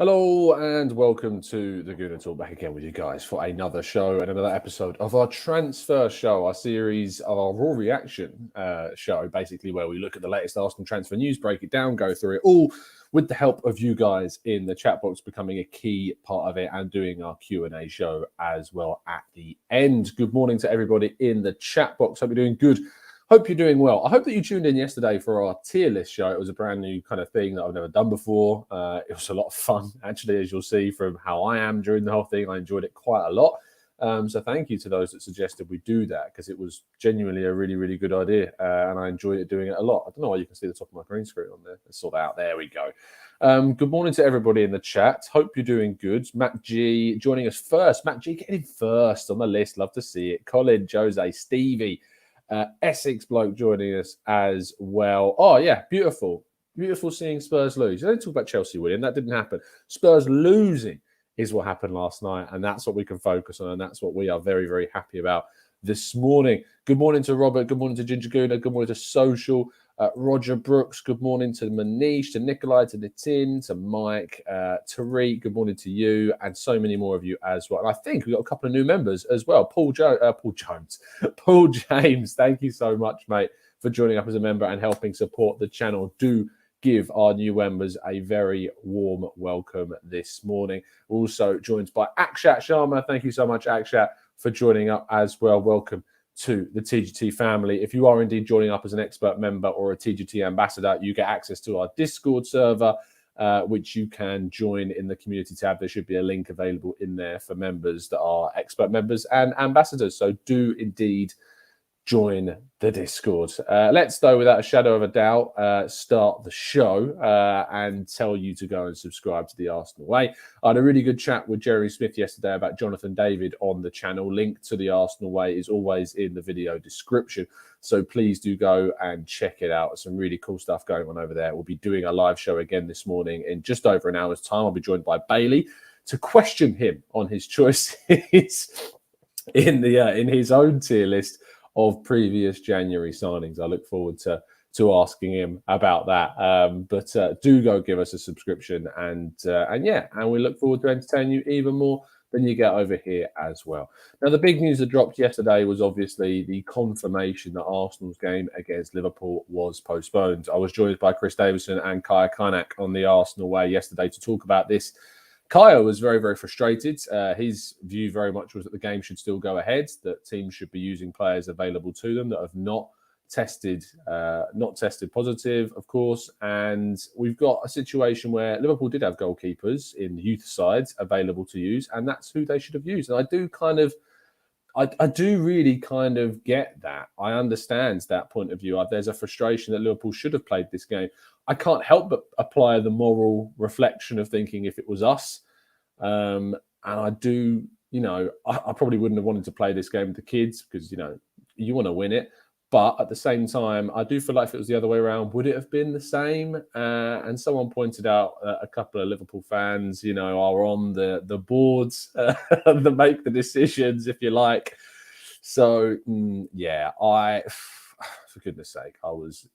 Hello and welcome to the Gooner Talk, back again with you guys for another show and another episode of our transfer show, our series of our raw reaction show, basically where we look at the latest Arsenal transfer news, break it down, go through it all with the help of you guys in the chat box, becoming a key part of it and doing our Q&A show as well at the end. Good morning to everybody in the chat box. Hope you're doing good. Hope you're doing well. I hope that you tuned in yesterday for our tier list show. It was a brand new kind of thing that I've never done before. It was a lot of fun, actually, as you'll see from how I am during the whole thing. I enjoyed it quite a lot. So thank you to those that suggested we do that, because it was genuinely a really, really good idea. And I enjoyed it doing it a lot. I don't know why you can see the top of my green screen on there. Let's sort that out. There we go. Good morning to everybody in the chat. Hope you're doing good. Matt G joining us first. Matt G getting first on the list. Love to see it. Colin, Jose, Stevie. Essex bloke joining us as well. Oh, yeah, beautiful. Beautiful seeing Spurs lose. I don't talk about Chelsea winning. That didn't happen. Spurs losing is what happened last night, and that's what we can focus on, and that's what we are very, very happy about this morning. Good morning to Robert. Good morning to Ginger Gooner. Good morning to Social. Roger Brooks. Good morning to Manish, to Nikolai, to Nitin, to Mike, Tariq. Good morning to you, and so many more of you as well. And I think we've got a couple of new members as well. Paul James. Thank you so much, mate, for joining up as a member and helping support the channel. Do give our new members a very warm welcome this morning. We're also joined by Akshat Sharma. Thank you so much, Akshat, for joining up as well. Welcome to the TGT family. If you are indeed joining up as an expert member or a TGT ambassador, you get access to our Discord server, which you can join in the community tab. There should be a link available in there for members that are expert members and ambassadors. So do indeed join the Discord. Let's, though, without a shadow of a doubt, start the show and tell you to go and subscribe to the Arsenal Way. I had a really good chat with Jerry Smith yesterday about Jonathan David on the channel. Link to the Arsenal Way is always in the video description, so please do go and check it out. Some really cool stuff going on over there. We'll be doing a live show again this morning in just over an hour's time. I'll be joined by Bailey to question him on his choices in his own tier list of previous January signings. I look forward to asking him about that. But do go give us a subscription, and we look forward to entertaining you even more than you get over here as well. Now, the big news that dropped yesterday was obviously the confirmation that Arsenal's game against Liverpool was postponed. I was joined by Chris Davison and Kaya Kainak on the Arsenal Way yesterday to talk about this. Kaya was very, very frustrated. His view very much was that the game should still go ahead, that teams should be using players available to them that have not tested positive, of course. And we've got a situation where Liverpool did have goalkeepers in the youth sides available to use, and that's who they should have used. And I do really kind of get that. I understand that point of view. There's a frustration that Liverpool should have played this game. I can't help but apply the moral reflection of thinking if it was us. And I do, I probably wouldn't have wanted to play this game with the kids because, you want to win it. But at the same time, I do feel like if it was the other way around, would it have been the same? And someone pointed out a couple of Liverpool fans, are on the boards that make the decisions, if you like. So, for goodness sake, I was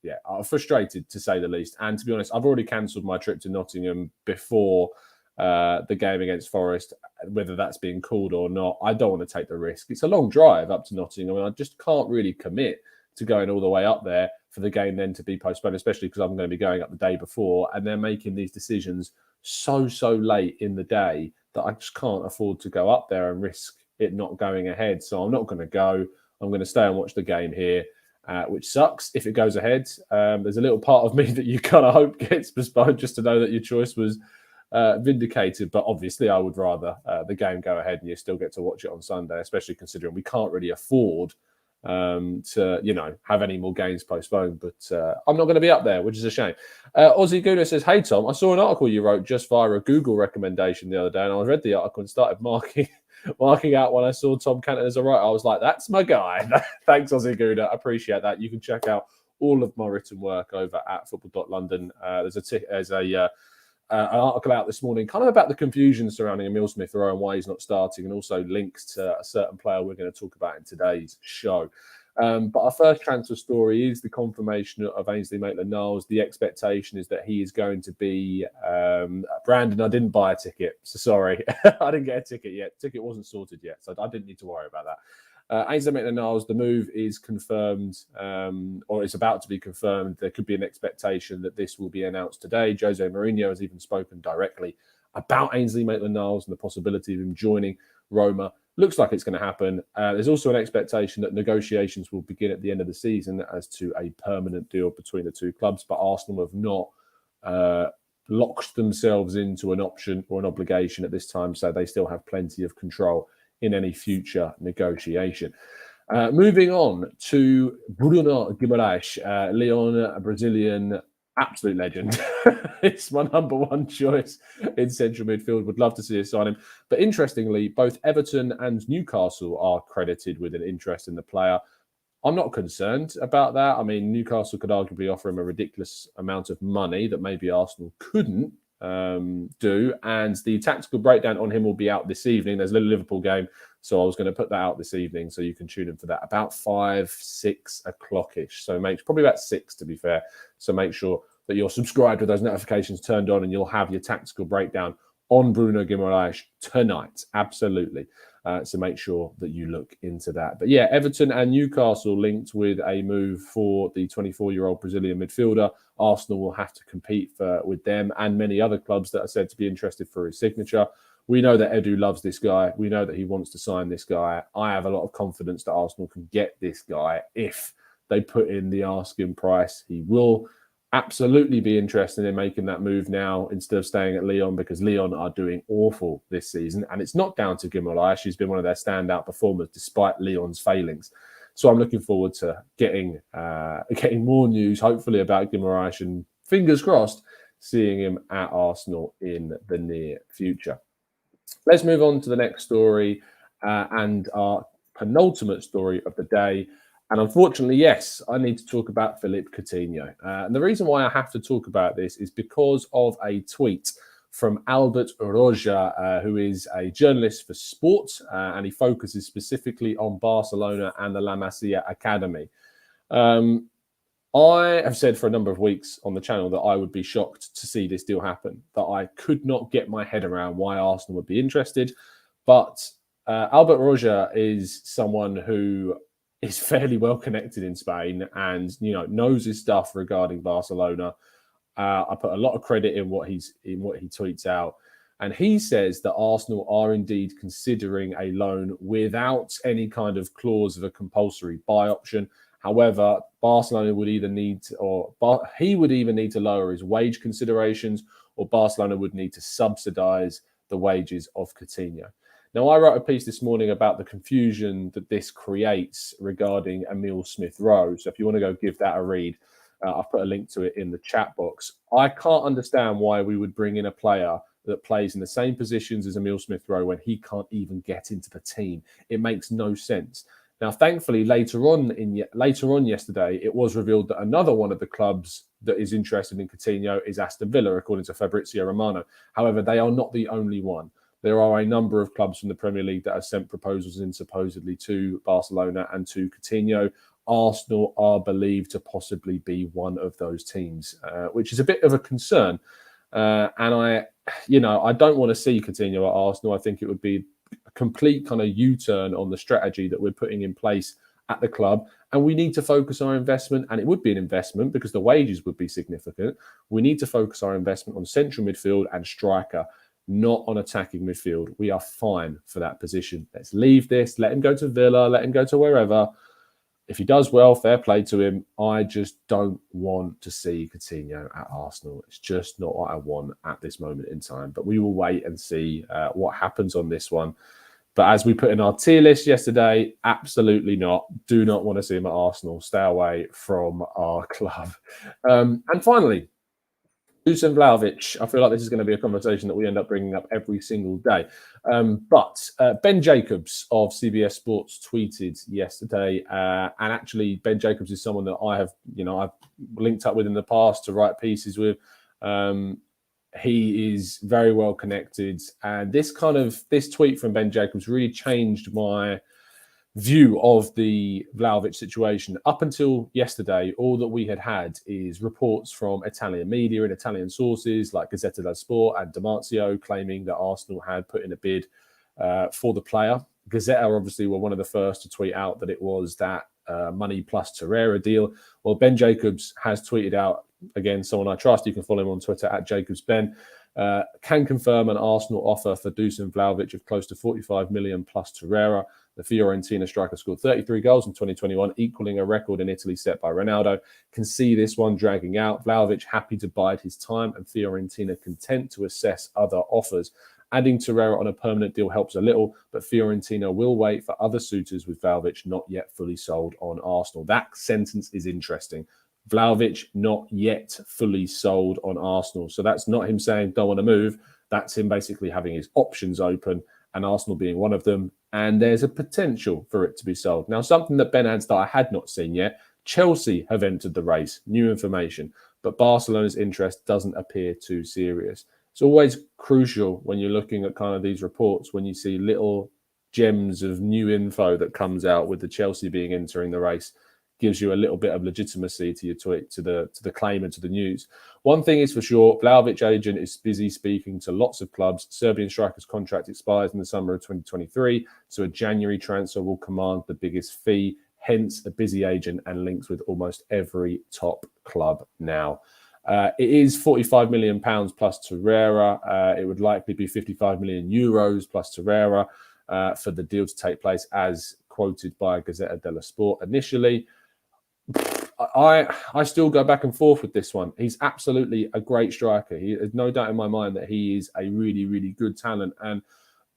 frustrated, to say the least. And to be honest, I've already cancelled my trip to Nottingham before the game against Forest, whether that's being called or not. I don't want to take the risk. It's a long drive up to Nottingham, and I just can't really commit to going all the way up there for the game then to be postponed, especially because I'm going to be going up the day before, and they're making these decisions so late in the day that I just can't afford to go up there and risk it not going ahead. So I'm not going to go. I'm going to stay and watch the game here, which sucks if it goes ahead. There's a little part of me that you kind of hope gets postponed just to know that your choice was vindicated. But obviously I would rather the game go ahead and you still get to watch it on Sunday, especially considering we can't really afford to have any more games postponed. But I'm not going to be up there, which is a shame. Aussie Gooner says, "Hey Tom, I saw an article you wrote just via a Google recommendation the other day, and I read the article and started marking out when I saw Tom Canton as a writer. I was like, that's my guy." Thanks, Aussie Gooner. I appreciate that. You can check out all of my written work over at football.london. There's an article out this morning, kind of about the confusion surrounding Emile Smith-Rowe and why he's not starting, and also links to a certain player we're going to talk about in today's show. But our first transfer story is the confirmation of Ainsley Maitland-Niles. The expectation is that he is going to be Brandon. I didn't buy a ticket, so sorry. I didn't get a ticket yet. Ticket wasn't sorted yet, so I didn't need to worry about that. Ainsley Maitland-Niles, the move is confirmed, or it's about to be confirmed. There could be an expectation that this will be announced today. Jose Mourinho has even spoken directly about Ainsley Maitland-Niles and the possibility of him joining Roma. Looks like it's going to happen. There's also an expectation that negotiations will begin at the end of the season as to a permanent deal between the two clubs, but Arsenal have not locked themselves into an option or an obligation at this time, so they still have plenty of control in any future negotiation. Moving on to Bruno Guimaraes, Lyon, Brazilian, absolute legend. It's my number one choice in central midfield. Would love to see us sign him. But interestingly, both Everton and Newcastle are credited with an interest in the player. I'm not concerned about that. I mean, Newcastle could arguably offer him a ridiculous amount of money that maybe Arsenal couldn't do. And the tactical breakdown on him will be out this evening. There's a little Liverpool game, so I was going to put that out this evening, so you can tune in for that about 5-6 o'clock-ish. So probably about 6 to be fair. So make sure that you're subscribed with those notifications turned on, and you'll have your tactical breakdown on Bruno Guimaraes tonight. Absolutely. So make sure that you look into that. But yeah, Everton and Newcastle linked with a move for the 24-year-old Brazilian midfielder. Arsenal will have to compete with them and many other clubs that are said to be interested for his signature. We know that Edu loves this guy. We know that he wants to sign this guy. I have a lot of confidence that Arsenal can get this guy if they put in the asking price. He will absolutely be interested in making that move now instead of staying at Lyon, because Lyon are doing awful this season. And it's not down to Guimaraes. She's been one of their standout performers despite Lyon's failings. So I'm looking forward to getting more news, hopefully, about Guimaraes, and fingers crossed, seeing him at Arsenal in the near future. Let's move on to the next story and our penultimate story of the day. And unfortunately, yes, I need to talk about Philippe Coutinho. And the reason why I have to talk about this is because of a tweet from Albert Roja, who is a journalist for sport, and he focuses specifically on Barcelona and the La Masia Academy. I have said for a number of weeks on the channel that I would be shocked to see this deal happen, that I could not get my head around why Arsenal would be interested. But Albert Roja is someone who is fairly well connected in Spain and, knows his stuff regarding Barcelona. I put a lot of credit in what he tweets out. And he says that Arsenal are indeed considering a loan without any kind of clause of a compulsory buy option. However, Barcelona would either need to, or he would either need to lower his wage considerations, or Barcelona would need to subsidise the wages of Coutinho. Now, I wrote a piece this morning about the confusion that this creates regarding Emile Smith-Rowe. So if you want to go give that a read, I've put a link to it in the chat box. I can't understand why we would bring in a player that plays in the same positions as Emile Smith-Rowe when he can't even get into the team. It makes no sense. Now, thankfully, later on yesterday, it was revealed that another one of the clubs that is interested in Coutinho is Aston Villa, according to Fabrizio Romano. However, they are not the only one. There are a number of clubs from the Premier League that have sent proposals in supposedly to Barcelona and to Coutinho. Arsenal are believed to possibly be one of those teams, which is a bit of a concern. And I don't want to see Coutinho at Arsenal. I think it would be a complete kind of U-turn on the strategy that we're putting in place at the club. And we need to focus our investment, and it would be an investment because the wages would be significant. We need to focus our investment on central midfield and striker, not on attacking midfield. We are fine for that position. Let's leave this. Let him go to Villa. Let him go to wherever. If he does well, fair play to him. I just don't want to see Coutinho at Arsenal. It's just not what I want at this moment in time. But we will wait and see what happens on this one. But as we put in our tier list yesterday, absolutely not. Do not want to see him at Arsenal. Stay away from our club. And finally, Dusan Vlahovic. I feel like this is going to be a conversation that we end up bringing up every single day. But Ben Jacobs of CBS Sports tweeted yesterday, and actually Ben Jacobs is someone that I've linked up with in the past to write pieces with. He is very well connected. And this tweet from Ben Jacobs really changed my view of the Vlahovic situation. Up until yesterday, all that we had is reports from Italian media and Italian sources like Gazzetta dello Sport and Damasio claiming that Arsenal had put in a bid for the player. Gazzetta obviously were one of the first to tweet out that it was that money plus Torreira deal. Well, Ben Jacobs has tweeted out, again, someone I trust, you can follow him on Twitter at JacobsBen, can confirm an Arsenal offer for Dusan Vlahovic of close to 45 million plus Torreira. The Fiorentina striker scored 33 goals in 2021, equaling a record in Italy set by Ronaldo. Can see this one dragging out. Vlahovic happy to bide his time and Fiorentina content to assess other offers. Adding Torreira on a permanent deal helps a little, but Fiorentina will wait for other suitors with Vlahovic not yet fully sold on Arsenal. That sentence is interesting. Vlahovic not yet fully sold on Arsenal. So that's not him saying don't want to move. That's him basically having his options open and Arsenal being one of them. And there's a potential for it to be sold. Now, something that Ben adds that I had not seen yet, Chelsea have entered the race, new information, but Barcelona's interest doesn't appear too serious. It's always crucial when you're looking at kind of these reports, when you see little gems of new info that comes out with the Chelsea being entering the race, gives you a little bit of legitimacy to your tweet, to the claim and to the news. One thing is for sure, Vlahovic agent is busy speaking to lots of clubs. Serbian striker's contract expires in the summer of 2023, so a January transfer will command the biggest fee, hence a busy agent and links with almost every top club now. It is £45 million plus Torreira. It would likely be €55 million plus Torreira for the deal to take place, as quoted by Gazzetta dello Sport initially. I still go back and forth with this one. He's absolutely a great striker. There's no doubt in my mind that he is a really, really good talent. And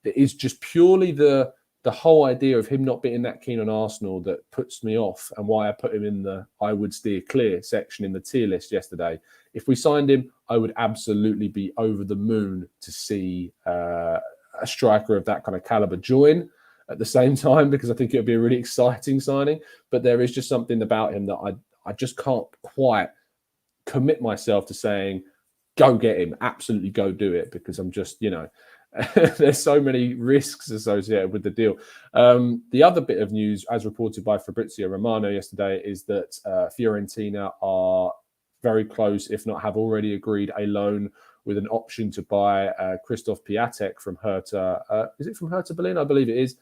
it is just purely the whole idea of him not being that keen on Arsenal that puts me off, and why I put him in the I would steer clear section in the tier list yesterday. If we signed him, I would absolutely be over the moon to see a striker of that kind of caliber join at the same time, because I think it would be a really exciting signing. But there is just something about him that I just can't quite commit myself to saying, go get him, absolutely go do it, because I'm just, there's so many risks associated with the deal. The other bit of news, as reported by Fabrizio Romano yesterday, is that Fiorentina are very close, if not have already agreed, a loan with an option to buy Christoph Piatek from Hertha. Is it from Hertha Berlin? I believe it is.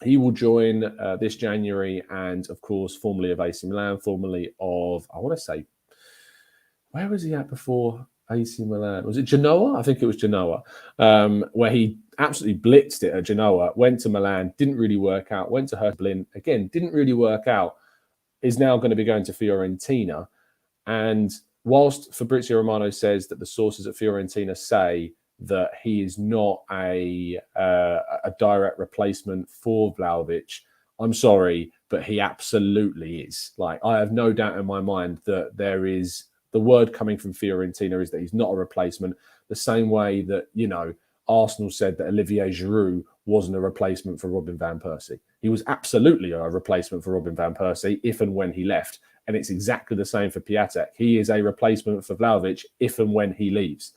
He will join this January, and of course, formerly of AC Milan, formerly of, I want to say, where was he at before AC Milan? Was it Genoa? I think it was Genoa, where he absolutely blitzed it at Genoa, went to Milan, didn't really work out, went to Hertha Berlin, again, didn't really work out, is now going to be going to Fiorentina. And whilst Fabrizio Romano says that the sources at Fiorentina say that he is not a direct replacement for Vlahovic, I'm sorry, but he absolutely is. Like, I have no doubt in my mind that there is, the word coming from Fiorentina is that he's not a replacement, the same way that, Arsenal said that Olivier Giroud wasn't a replacement for Robin van Persie. He was absolutely a replacement for Robin van Persie if and when he left. And it's exactly the same for Piatek. He is a replacement for Vlahovic if and when he leaves.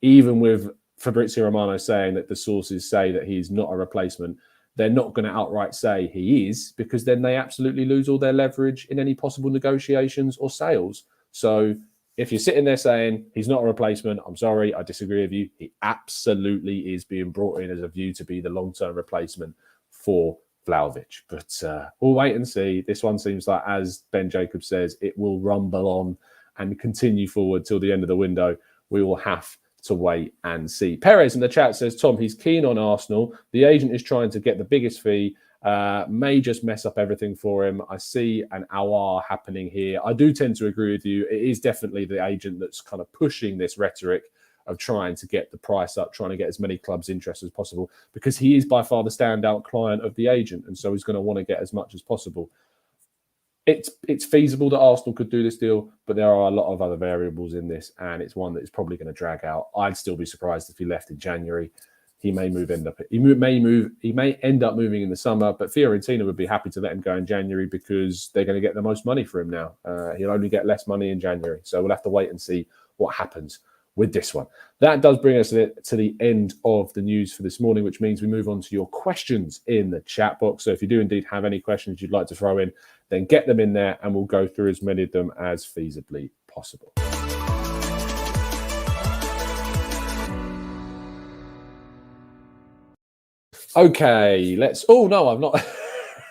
Even with Fabrizio Romano saying that the sources say that he's not a replacement, they're not going to outright say he is, because then they absolutely lose all their leverage in any possible negotiations or sales. So if you're sitting there saying he's not a replacement, I'm sorry, I disagree with you. He absolutely is being brought in as a view to be the long-term replacement for Vlahovic. But we'll wait and see. This one seems like, as Ben Jacobs says, it will rumble on and continue forward till the end of the window. We will have to wait and see. Perez in the chat says, Tom, he's keen on Arsenal. The agent is trying to get the biggest fee. May just mess up everything for him. I see an hour happening here. I do tend to agree with you. It is definitely the agent that's kind of pushing this rhetoric of trying to get the price up, trying to get as many clubs interested as possible, because he is by far the standout client of the agent, and so he's going to want to get as much as possible. It's feasible that Arsenal could do this deal, but there are a lot of other variables in this, and it's one that is probably going to drag out. I'd still be surprised if he left in January. He may end up moving in the summer, but Fiorentina would be happy to let him go in January because they're going to get the most money for him now. He'll only get less money in January, so we'll have to wait and see what happens with this one. That does bring us to the end of the news for this morning, which means we move on to your questions in the chat box. So if you do indeed have any questions you'd like to throw in, then get them in there and we'll go through as many of them as feasibly possible. Okay, oh no, I've not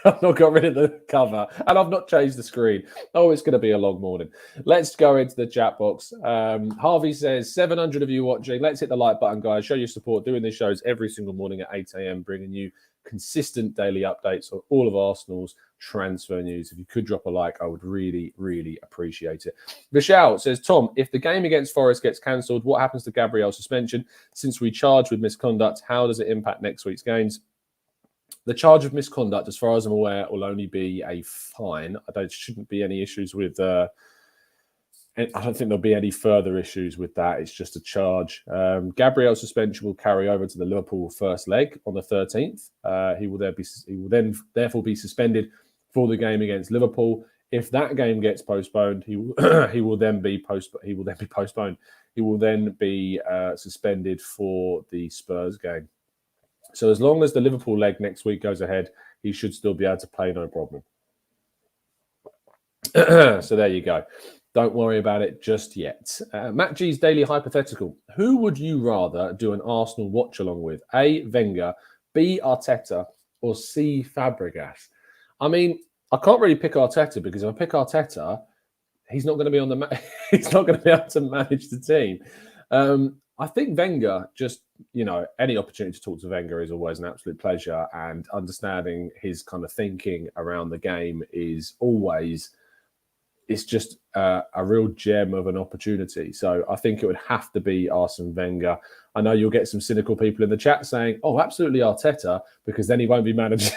I've not got rid of the cover and I've not changed the screen. Oh, it's going to be a long morning. Let's go into the chat box. Harvey says 700 of you watching. Let's hit the like button, guys. Show your support. Doing these shows every single morning at 8 a.m, bringing you consistent daily updates on all of Arsenal's transfer news. If you could drop a like, I would really, really appreciate it. Vishal says, Tom, if the game against Forest gets cancelled, what happens to Gabriel's suspension? Since we charged with misconduct, how does it impact next week's games? The charge of misconduct, as far as I'm aware, will only be a fine. Shouldn't be any issues with I don't think there'll be any further issues with that. It's just a charge. Gabriel's suspension will carry over to the Liverpool first leg on the 13th. He will then therefore be suspended for the game against Liverpool. If that game gets postponed, he will then be postponed. He will then be suspended for the Spurs game. So as long as the Liverpool leg next week goes ahead, he should still be able to play, no problem. So there you go. Don't worry about it just yet. Matt G's daily hypothetical. Who would you rather do an Arsenal watch along with? A, Wenger, B, Arteta, or C, Fabregas? I mean, I can't really pick Arteta because if I pick Arteta, he's not going to be on the he's not going to be able to manage the team. I think Wenger, just, any opportunity to talk to Wenger is always an absolute pleasure, and understanding his kind of thinking around the game is always, it's just a real gem of an opportunity. So I think it would have to be Arsene Wenger. I know you'll get some cynical people in the chat saying, oh, absolutely Arteta, because then he won't be manager.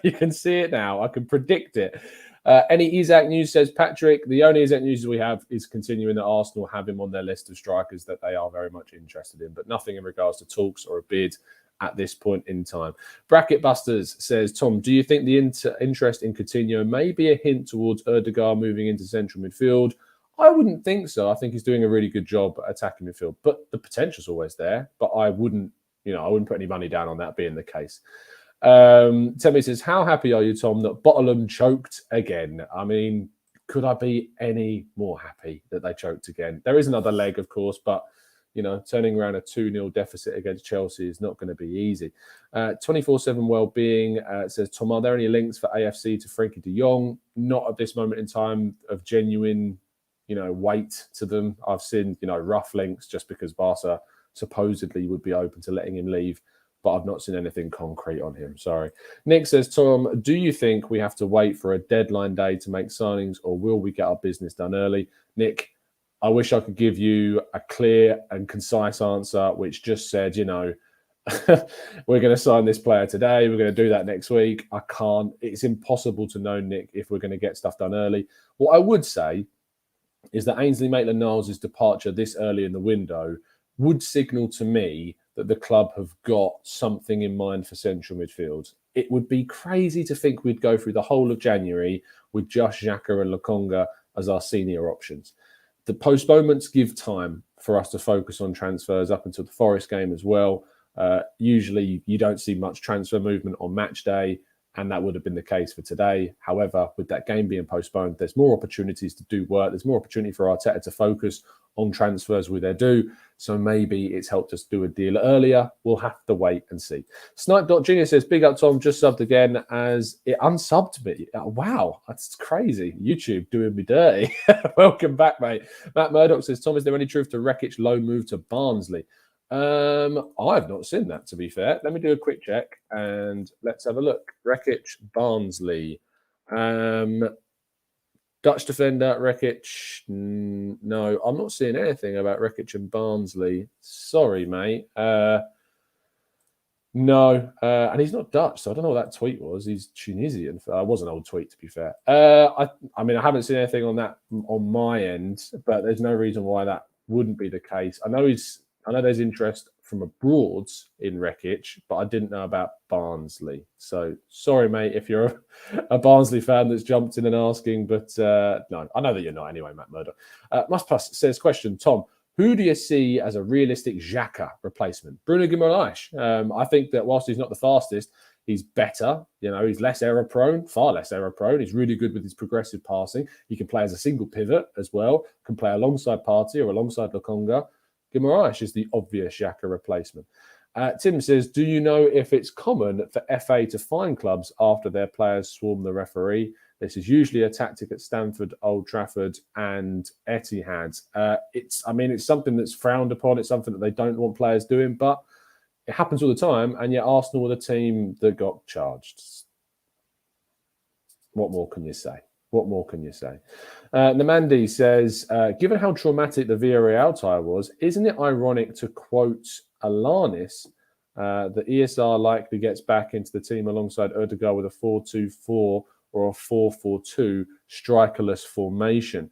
You can see it now. I can predict it. Any Isaac news, says Patrick. The only Isaac news we have is continuing that Arsenal have him on their list of strikers that they are very much interested in, but nothing in regards to talks or a bid at this point in time. Bracket Busters says, Tom, do you think the interest in Coutinho may be a hint towards Ødegaard moving into central midfield? I wouldn't think so. I think he's doing a really good job at attacking midfield, but the potential's always there. But I wouldn't put any money down on that being the case. Temi says, how happy are you, Tom, that Bottom choked again? I mean, could I be any more happy that they choked again? There is another leg, of course, but turning around a 2-0 deficit against Chelsea is not going to be easy. 24/7 Wellbeing says, Tom, are there any links for AFC to Frankie de Jong? Not at this moment in time of genuine, weight to them. I've seen, rough links just because Barca supposedly would be open to letting him leave, but I've not seen anything concrete on him. Sorry. Nick says, Tom, do you think we have to wait for a deadline day to make signings, or will we get our business done early? Nick, I wish I could give you a clear and concise answer, which just said, we're going to sign this player today, we're going to do that next week. I can't. It's impossible to know, Nick, if we're going to get stuff done early. What I would say is that Ainsley Maitland-Niles' departure this early in the window would signal to me that the club have got something in mind for central midfield. It would be crazy to think we'd go through the whole of January with just Xhaka and Lokonga as our senior options. The postponements give time for us to focus on transfers up until the Forest game as well. Usually you don't see much transfer movement on match day, and that would have been the case for today. However, with that game being postponed, there's more opportunities to do work. There's more opportunity for Arteta to focus on transfers with their due. So maybe it's helped us do a deal earlier. We'll have to wait and see. Snipe.Junior says, big up, Tom, just subbed again as it unsubbed me. Oh, wow, that's crazy. YouTube doing me dirty. Welcome back, mate. Matt Murdoch says, Tom, is there any truth to Rekic's low move to Barnsley? I've not seen that, to be fair. Let me do a quick check and let's have a look. Rekic, Barnsley. Dutch defender, Rekic. No, I'm not seeing anything about Rekic and Barnsley. Sorry, mate. No, and he's not Dutch, so I don't know what that tweet was. He's Tunisian. It was an old tweet, to be fair. I mean, I haven't seen anything on that on my end, but there's no reason why that wouldn't be the case. I know there's interest from abroad in Rekic, but I didn't know about Barnsley. So sorry, mate, if you're a Barnsley fan that's jumped in and asking, but no, I know that you're not anyway, Matt Murdoch. Must Plus says, question, Tom, Who do you see as a realistic Xhaka replacement? Bruno Guimaraes. I think that whilst he's not the fastest, he's better. He's less error prone, far less error prone. He's really good with his progressive passing. He can play as a single pivot as well. Can play alongside Partey or alongside Lokonga. Guimaraes is the obvious Xhaka replacement. Tim says, do you know if it's common for FA to fine clubs after their players swarm the referee? This is usually a tactic at Stamford, Old Trafford, and Etihad. It's something that's frowned upon. It's something that they don't want players doing, but it happens all the time. And yet Arsenal were the team that got charged. What more can you say? Namandi says, given how traumatic the Villarreal tie was, isn't it ironic to quote Alanis that ESR likely gets back into the team alongside Ødegaard with a 4-2-4 or a 4-4-2 strikerless formation?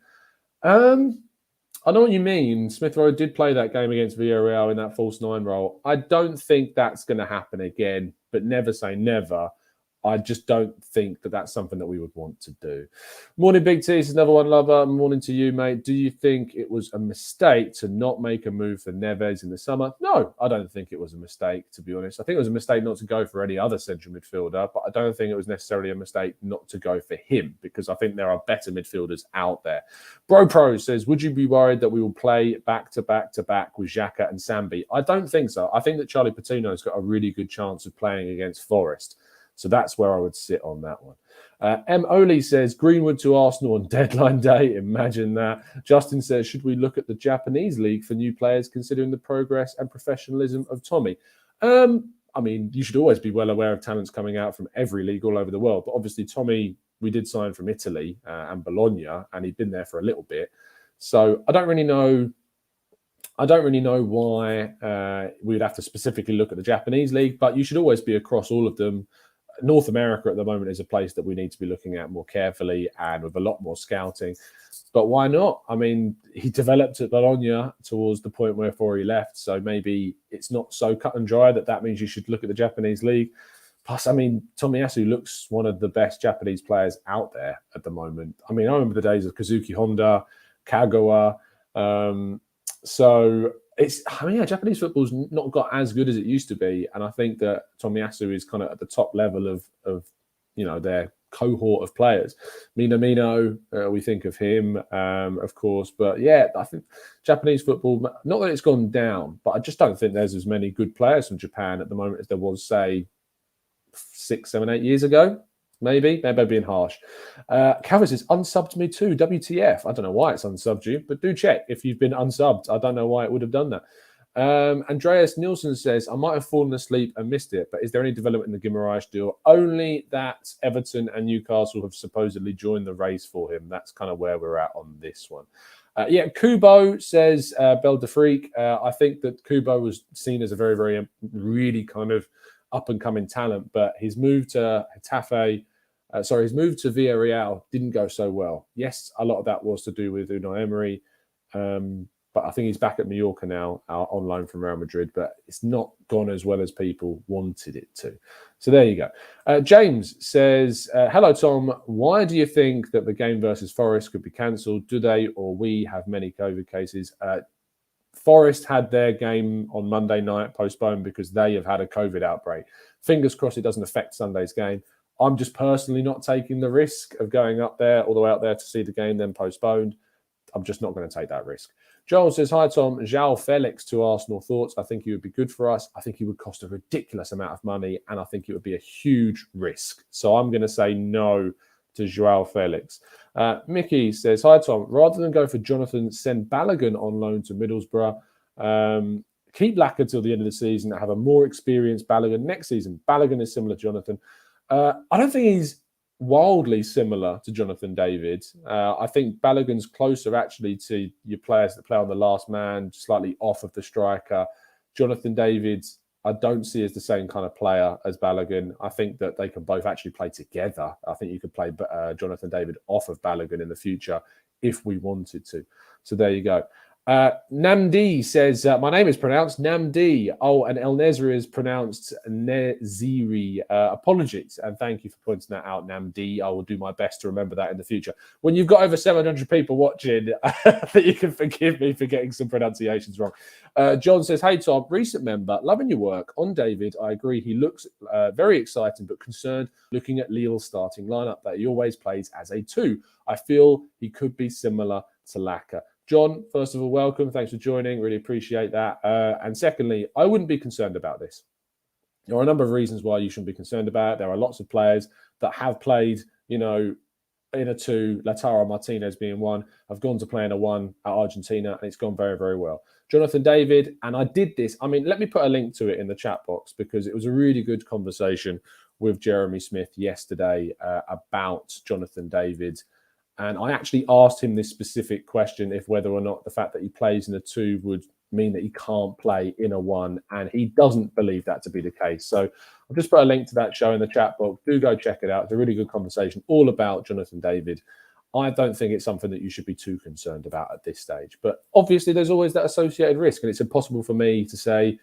I know what you mean. Smith Rowe did play that game against Villarreal in that false nine role. I don't think that's going to happen again, but never say never. I just don't think that that's something that we would want to do. Morning, Big T. This is another one, lover. Morning to you, mate. Do you think it was a mistake to not make a move for Neves in the summer? No, I don't think it was a mistake, to be honest. I think it was a mistake not to go for any other central midfielder, but I don't think it was necessarily a mistake not to go for him, because I think there are better midfielders out there. Bro Pro says, would you be worried that we will play back to back with Xhaka and Sambi? I don't think so. I think that Charlie Patino's got a really good chance of playing against Forest. So that's where I would sit on that one. M. Oli says, Greenwood to Arsenal on deadline day. Imagine that. Justin says, should we look at the Japanese league for new players considering the progress and professionalism of Tommy? You should always be well aware of talents coming out from every league all over the world. But obviously, Tommy, we did sign from Italy and Bologna, and he'd been there for a little bit. So I don't really know why we'd have to specifically look at the Japanese league, but you should always be across all of them. North America at the moment is a place that we need to be looking at more carefully and with a lot more scouting. But why not? He developed at Bologna towards the point where he left. So maybe it's not so cut and dry that means you should look at the Japanese league. Plus, Tomiyasu looks one of the best Japanese players out there at the moment. I remember the days of Kazuki Honda, Kagawa. Japanese football's not got as good as it used to be, and I think that Tomiyasu is kind of at the top level of their cohort of players. Minamino, we think of him, of course, but yeah, I think Japanese football, not that it's gone down, but I just don't think there's as many good players from Japan at the moment as there was, say, 6, 7, 8 years ago. Maybe I'm being harsh. Calvin says, unsubbed me too, WTF. I don't know why it's unsubbed you, but do check if you've been unsubbed. I don't know why it would have done that. Andreas Nielsen says, I might have fallen asleep and missed it, but is there any development in the Guimaraes deal? Only that Everton and Newcastle have supposedly joined the race for him. That's kind of where we're at on this one. Kubo says, Belle de Freak. I think that Kubo was seen as a very, very, really kind of up-and-coming talent, but his move to Villarreal didn't go so well. Yes, a lot of that was to do with Unai Emery, but I think he's back at Mallorca now, on loan from Real Madrid, but it's not gone as well as people wanted it to. So there you go. James says, hello, Tom. Why do you think that the game versus Forest could be cancelled? Do they or we have many COVID cases? Forest had their game on Monday night postponed because they have had a COVID outbreak. Fingers crossed it doesn't affect Sunday's game. I'm just personally not taking the risk of going up there, all the way out there to see the game then postponed. I'm just not going to take that risk. Joel says, hi, Tom. João Felix to Arsenal thoughts. I think he would be good for us. I think he would cost a ridiculous amount of money, and I think it would be a huge risk. So I'm going to say no to João Felix. Mickey says, hi, Tom. Rather than go for Jonathan, send Balogun on loan to Middlesbrough. Keep Laka till the end of the season and have a more experienced Balogun next season. Balogun is similar to Jonathan. I don't think he's wildly similar to Jonathan David. I think Balogun's closer actually to your players that play on the last man, slightly off of the striker. Jonathan David, I don't see as the same kind of player as Balogun. I think that they can both actually play together. I think you could play Jonathan David off of Balogun in the future if we wanted to. So there you go. Namdi says, my name is pronounced Namdi. Oh, and El Nezri is pronounced Neziri. Apologies, and thank you for pointing that out, Namdi. I will do my best to remember that in the future. When you've got over 700 people watching, that you can forgive me for getting some pronunciations wrong. John says, hey, Tom, recent member, loving your work. On David, I agree. He looks very exciting, but concerned looking at Lille's starting lineup that he always plays as a 2. I feel he could be similar to Laka. John, first of all, welcome. Thanks for joining. Really appreciate that. And secondly, I wouldn't be concerned about this. There are a number of reasons why you shouldn't be concerned about it. There are lots of players that have played, in a 2, Lautaro Martinez being one, have gone to play in a 1 at Argentina, and it's gone very, very well. Jonathan David, and I did this. I mean, let me put a link to it in the chat box because it was a really good conversation with Jeremy Smith yesterday about Jonathan David. And I actually asked him this specific question, if whether or not the fact that he plays in a 2 would mean that he can't play in a 1. And he doesn't believe that to be the case. So I've just put a link to that show in the chat box. Do go check it out. It's a really good conversation all about Jonathan David. I don't think it's something that you should be too concerned about at this stage. But obviously, there's always that associated risk. And it's impossible for me to say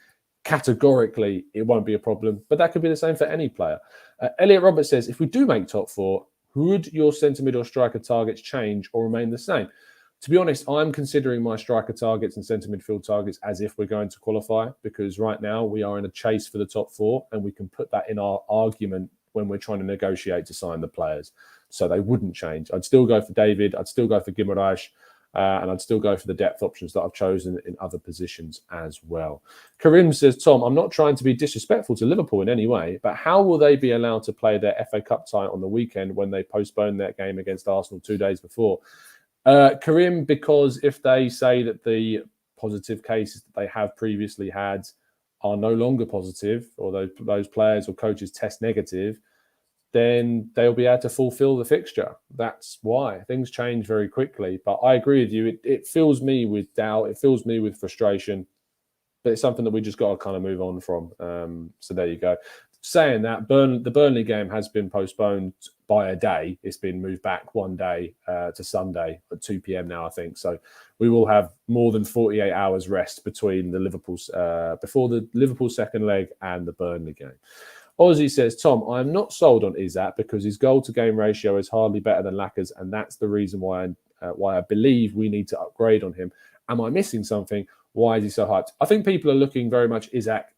categorically it won't be a problem. But that could be the same for any player. Elliot Roberts says, if we do make top 4, would your centre mid or striker targets change or remain the same? To be honest, I'm considering my striker targets and centre midfield targets as if we're going to qualify, because right now we are in a chase for the top 4 and we can put that in our argument when we're trying to negotiate to sign the players. So they wouldn't change. I'd still go for David. I'd still go for Guimaraes. And I'd still go for the depth options that I've chosen in other positions as well. Karim says, Tom, I'm not trying to be disrespectful to Liverpool in any way, but how will they be allowed to play their FA Cup tie on the weekend when they postpone their game against Arsenal 2 days before? Karim, because if they say that the positive cases that they have previously had are no longer positive, or those players or coaches test negative, then they'll be able to fulfill the fixture. That's why. Things change very quickly. But I agree with you. It fills me with doubt. It fills me with frustration. But it's something that we just got to kind of move on from. So there you go. Saying that, the Burnley game has been postponed by a day. It's been moved back 1 day to Sunday at 2 p.m. now, I think. So we will have more than 48 hours rest between the before the Liverpool second leg and the Burnley game. Ozzy says, Tom, I'm not sold on Isak because his goal-to-game ratio is hardly better than Laka's, and that's the reason why I believe we need to upgrade on him. Am I missing something? Why is he so hyped? I think people are looking very much Isak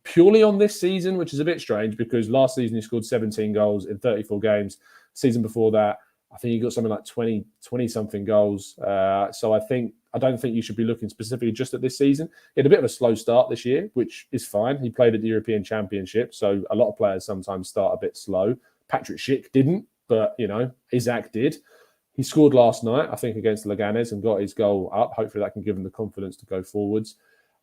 purely on this season, which is a bit strange because last season he scored 17 goals in 34 games. Season before that, I think he got something like 20-something goals. So I don't think you should be looking specifically just at this season. He had a bit of a slow start this year, which is fine. He played at the European Championship, so a lot of players sometimes start a bit slow. Patrick Schick didn't, but, Isak did. He scored last night, I think, against Leganes and got his goal up. Hopefully that can give him the confidence to go forwards.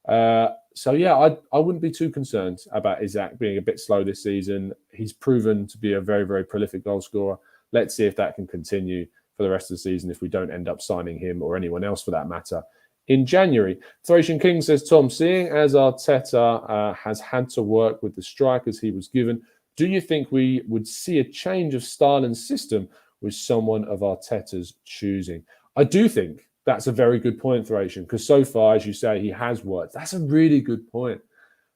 I wouldn't be too concerned about Isak being a bit slow this season. He's proven to be a very, very prolific goal scorer. Let's see if that can continue for the rest of the season if we don't end up signing him or anyone else for that matter in January. Thracian King says, Tom, seeing as Arteta has had to work with the strikers he was given, do you think we would see a change of style and system with someone of Arteta's choosing? I do think that's a very good point, Thracian, because so far, as you say, he has worked. That's a really good point.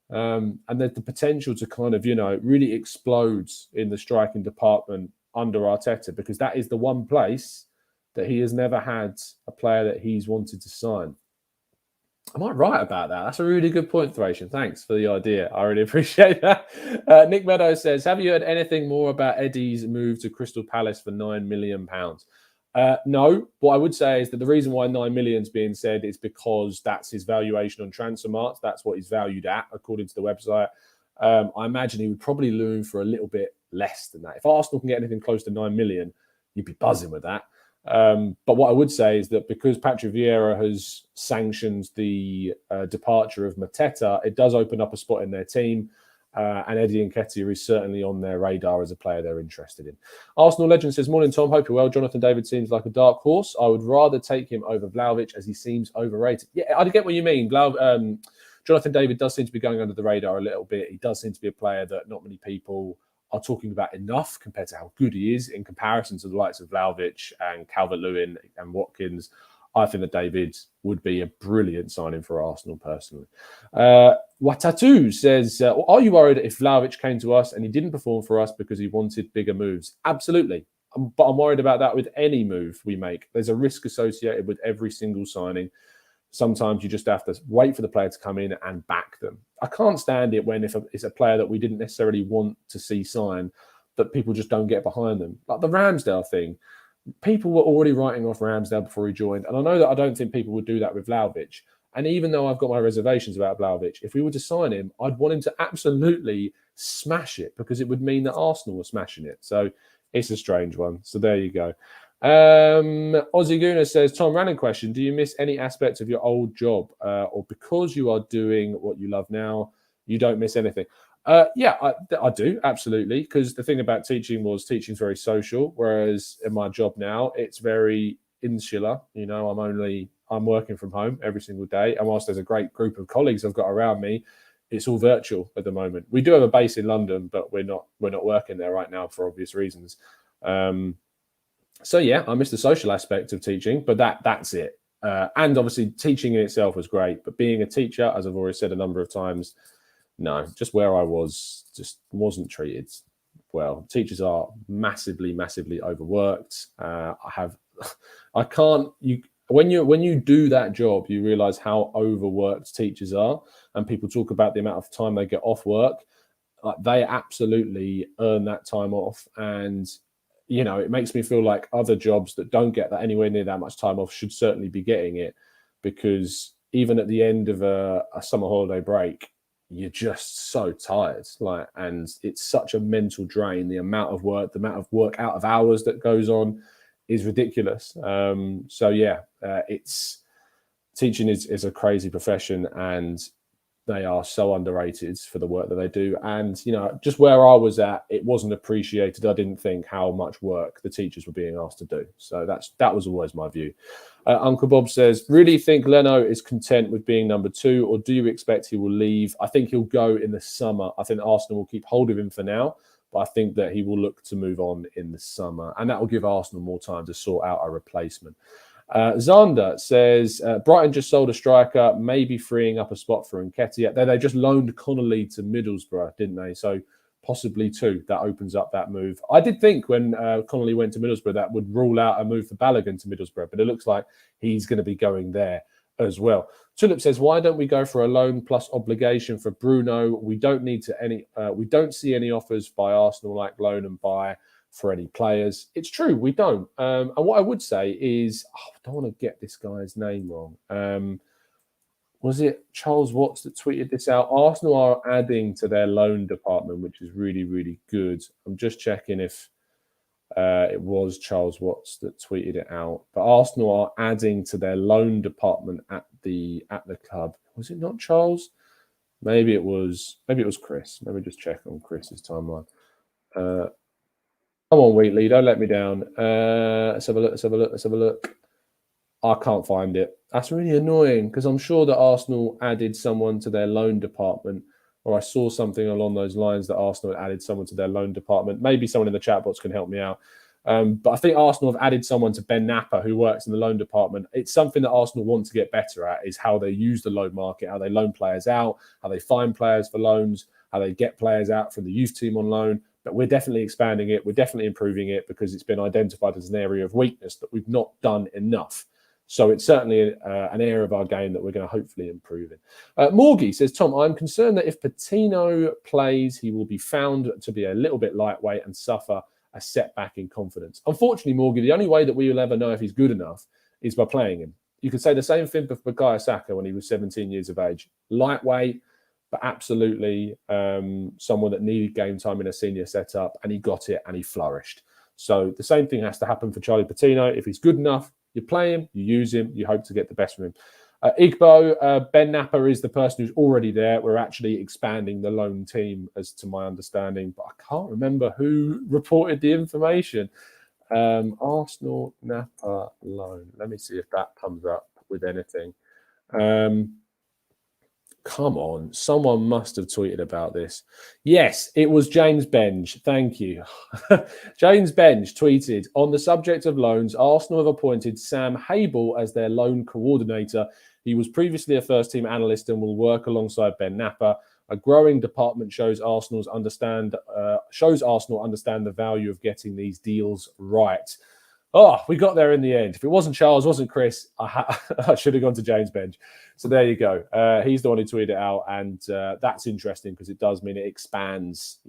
And there's the potential to kind of, really explode in the striking department under Arteta, because that is the one place that he has never had a player that he's wanted to sign. Am I right about that? That's a really good point, Thracian. Thanks for the idea. I really appreciate that. Nick Meadows says, have you heard anything more about Eddie's move to Crystal Palace for £9 million? No. What I would say is that the reason why 9 million is being said is because that's his valuation on Transfermarkt. That's what he's valued at, according to the website. I imagine he would probably loom for a little bit less than that. If Arsenal can get anything close to 9 million, you'd be buzzing with that. But what I would say is that because Patrick Vieira has sanctioned the departure of Mateta, it does open up a spot in their team. And Eddie Nketiah is certainly on their radar as a player they're interested in. Arsenal Legend says, morning, Tom. Hope you're well. Jonathan David seems like a dark horse. I would rather take him over Vlahovic as he seems overrated. Yeah, I get what you mean. Jonathan David does seem to be going under the radar a little bit. He does seem to be a player that not many people are talking about enough compared to how good he is in comparison to the likes of Vlahovic and Calvert-Lewin and Watkins. I think that David would be a brilliant signing for Arsenal personally. Watatu says, are you worried if Vlahovic came to us and he didn't perform for us because he wanted bigger moves? Absolutely. But I'm worried about that with any move we make. There's a risk associated with every single signing. Sometimes you just have to wait for the player to come in and back them. I can't stand it when if it's a player that we didn't necessarily want to see sign, that people just don't get behind them. Like the Ramsdale thing. People were already writing off Ramsdale before he joined. And I know that I don't think people would do that with Vlahovic. And even though I've got my reservations about Vlahovic, if we were to sign him, I'd want him to absolutely smash it because it would mean that Arsenal were smashing it. So it's a strange one. So there you go. Aussie Gooner says, Tom, random question. Do you miss any aspects of your old job? Or because you are doing what you love now, you don't miss anything? Yeah, I do, absolutely. Because the thing about teaching was teaching's very social, whereas in my job now, it's very insular. You know, I'm working from home every single day. And whilst there's a great group of colleagues I've got around me, it's all virtual at the moment. We do have a base in London, but we're not working there right now for obvious reasons. So yeah, I miss the social aspect of teaching, but that's it. And obviously teaching in itself was great, but being a teacher, as I've already said a number of times, no, just where I was, just wasn't treated well. Teachers are massively, massively overworked. When you do that job, you realize how overworked teachers are, and people talk about the amount of time they get off work. They absolutely earn that time off, and you know, it makes me feel like other jobs that don't get that anywhere near that much time off should certainly be getting it, because even at the end of a summer holiday break, you're just so tired, and it's such a mental drain. The amount of work out of hours that goes on is ridiculous. So yeah, teaching is a crazy profession, and they are so underrated for the work that they do. And, you know, just where I was at, it wasn't appreciated. I didn't think how much work the teachers were being asked to do. So that was always my view. Uncle Bob says, really think Leno is content with being number 2, or do you expect he will leave? I think he'll go in the summer. I think Arsenal will keep hold of him for now, but I think that he will look to move on in the summer, and that will give Arsenal more time to sort out a replacement. Zander says, Brighton just sold a striker, maybe freeing up a spot for Nketiah. They just loaned Connolly to Middlesbrough, didn't they? So possibly 2. That opens up that move. I did think when Connolly went to Middlesbrough, that would rule out a move for Balogun to Middlesbrough, but it looks like he's going to be going there as well. Tulip says, why don't we go for a loan plus obligation for Bruno? We don't see any offers by Arsenal like loan and buy for any players. It's true, we don't. And what I would say is, I don't want to get this guy's name wrong. Was it Charles Watts that tweeted this out? Arsenal are adding to their loan department, which is really, really good. I'm just checking if it was Charles Watts that tweeted it out. But Arsenal are adding to their loan department at the club. Was it not Charles? Maybe it was Chris. Let me just check on Chris's timeline. Come on, Wheatley, don't let me down. Let's have a look. I can't find it. That's really annoying, because I'm sure that Arsenal added someone to their loan department, or I saw something along those lines that Arsenal had added someone to their loan department. Maybe someone in the chat box can help me out. But I think Arsenal have added someone to Ben Napper, who works in the loan department. It's something that Arsenal want to get better at, is how they use the loan market, how they loan players out, how they find players for loans, how they get players out from the youth team on loan. But we're definitely expanding it. We're definitely improving it, because it's been identified as an area of weakness that we've not done enough. So it's certainly an area of our game that we're going to hopefully improve in. Morgie says, Tom, I'm concerned that if Coutinho plays, he will be found to be a little bit lightweight and suffer a setback in confidence. Unfortunately, Morgie, the only way that we will ever know if he's good enough is by playing him. You could say the same thing for Bukayo Saka when he was 17 years of age. Lightweight, but absolutely someone that needed game time in a senior setup, and he got it and he flourished. So the same thing has to happen for Charlie Patino. If he's good enough, you play him, you use him, you hope to get the best from him. Igbo, Ben Napper is the person who's already there. We're actually expanding the loan team, as to my understanding, but I can't remember who reported the information. Arsenal Napper loan. Let me see if that comes up with anything. Come on, someone must have tweeted about this. Yes, it was James Benge. Thank you. James Benge tweeted, on the subject of loans, Arsenal have appointed Sam Habel as their loan coordinator. He was previously a first-team analyst and will work alongside Ben Napper. A growing department shows Arsenal understand the value of getting these deals right. Oh, we got there in the end. If it wasn't Charles, wasn't Chris, I should have gone to James Benge. So there you go. He's the one who tweeted it out, and that's interesting because it does mean it expands,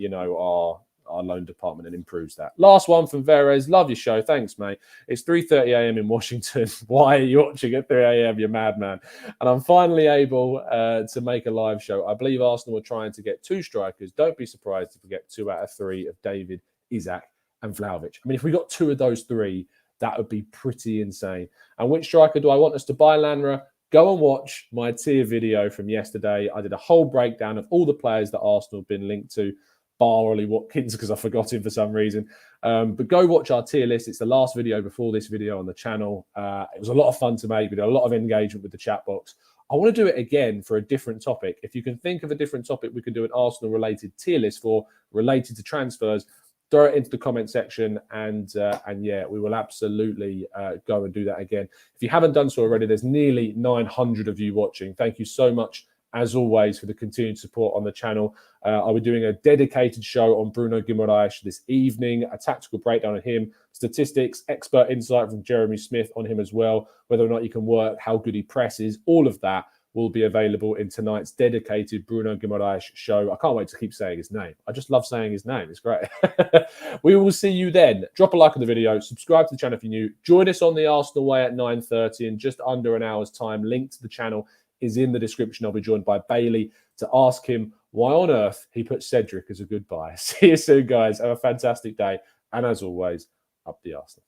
our loan department and improves that. Last one from Verez. Love your show. Thanks, mate. It's 3:30 a.m. in Washington. Why are you watching at 3 a.m., you madman? And I'm finally able to make a live show. I believe Arsenal are trying to get 2 strikers. Don't be surprised if we get 2 out of 3 of David, Isak, and Vlahovic. I mean, if we got 2 of those 3, that would be pretty insane. And which striker do I want us to buy, Lanra? Go and watch my tier video from yesterday. I did a whole breakdown of all the players that Arsenal have been linked to, bar Ollie Watkins, because I forgot him for some reason. But go watch our tier list. It's the last video before this video on the channel. It was a lot of fun to make. We did a lot of engagement with the chat box. I want to do it again for a different topic. If you can think of a different topic we can do an Arsenal-related tier list for, related to transfers, throw it into the comment section, and yeah, we will absolutely go and do that again. If you haven't done so already, there's nearly 900 of you watching. Thank you so much, as always, for the continued support on the channel. I'll be doing a dedicated show on Bruno Guimaraes this evening, a tactical breakdown on him, statistics, expert insight from Jeremy Smith on him as well, whether or not he can work, how good he presses, all of that will be available in tonight's dedicated Bruno Guimaraes show. I can't wait to keep saying his name. I just love saying his name. It's great. We will see you then. Drop a like on the video. Subscribe to the channel if you're new. Join us on the Arsenal Way at 9:30 in just under an hour's time. Link to the channel is in the description. I'll be joined by Bailey to ask him why on earth he put Cedric as a goodbye. See you soon, guys. Have a fantastic day. And as always, up the Arsenal.